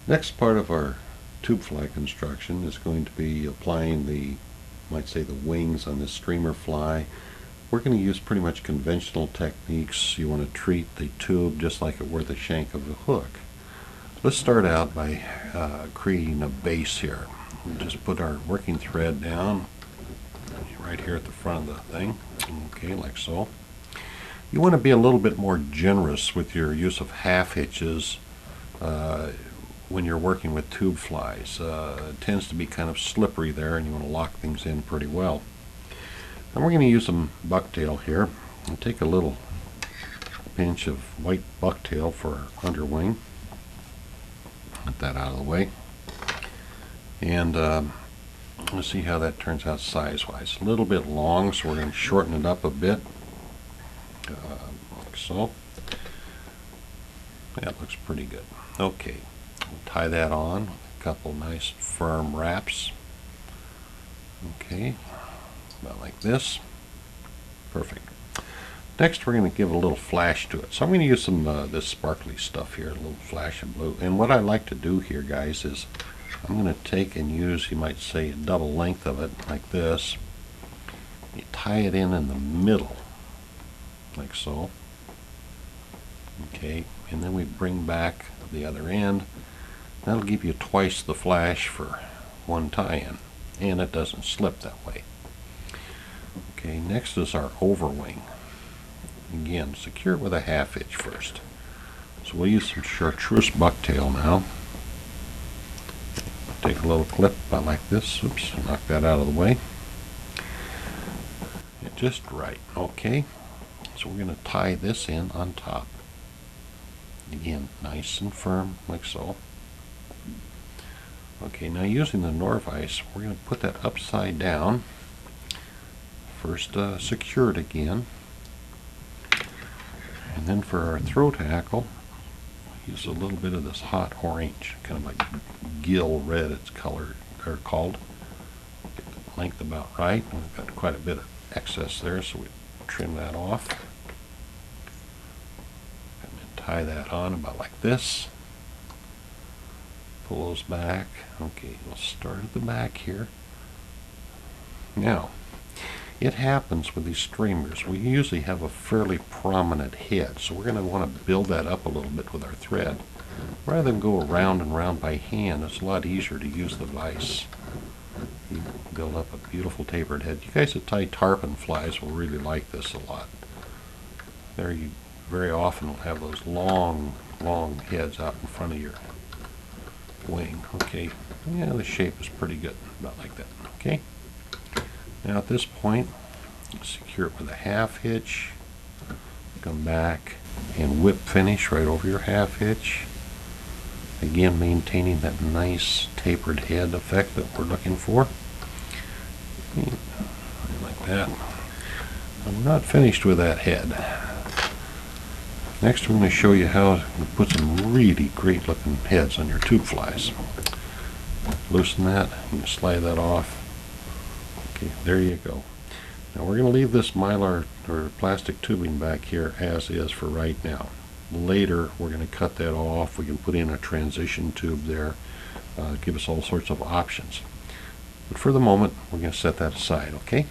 Next part of our tube fly construction is going to be applying might say the wings on this streamer fly. We're going to use pretty much conventional techniques. You want to treat the tube just like it were the shank of the hook. Let's start out by creating a base here. We'll just put our working thread down right here at the front of the thing. Okay, like so. You want to be a little bit more generous with your use of half hitches when you're working with tube flies. It tends to be kind of slippery there, and you want to lock things in pretty well. And we're going to use some bucktail here. I'll take a little pinch of white bucktail for underwing. Get that out of the way. And let's see how that turns out size-wise. A little bit long, so we're going to shorten it up a bit. Like so. That looks pretty good. Okay, we'll tie that on with a couple nice firm wraps. Okay, about like this. Perfect. Next, we're going to give a little flash to it. So I'm going to use some this sparkly stuff here, a little flash of blue. And what I like to do here, guys, is I'm going to take and use, you might say, a double length of it, like this. You tie it in the middle, like so. Okay, and then we bring back the other end. That'll give you twice the flash for one tie-in, and it doesn't slip that way. Okay, next is our overwing. Again, secure it with a half hitch first. So we'll use some chartreuse bucktail now. Take a little clip about like this. Oops, knock that out of the way. Just right. Okay, so we're going to tie this in on top. Again, nice and firm, like so. Okay, now using the Nor-Vise, we're going to put that upside down. First, secure it again. And then for our throw tackle, use a little bit of this hot orange, kind of like gill red it's colored, or called. Get the length about right. We've got quite a bit of excess there, so we trim that off. And then tie that on about like this. Pull those back. Okay, we'll start at the back here. Now, it happens with these streamers. We usually have a fairly prominent head, so we're going to want to build that up a little bit with our thread. Rather than go around and around by hand, it's a lot easier to use the vise. You build up a beautiful tapered head. You guys that tie tarpon flies will really like this a lot. There you very often will have those long heads out in front of your wing. Okay, yeah, the shape is pretty good, about like that. Okay. Now at this point, secure it with a half hitch, come back and whip finish right over your half hitch. Again, maintaining that nice tapered head effect that we're looking for. Like that. I'm not finished with that head. Next, I'm going to show you how to put some really great looking heads on your tube flies. Loosen that and slide that off. Okay, there you go. Now we're going to leave this mylar or plastic tubing back here as is for right now. Later we're going to cut that off. We can put in a transition tube there. Give us all sorts of options. But for the moment we're going to set that aside, okay?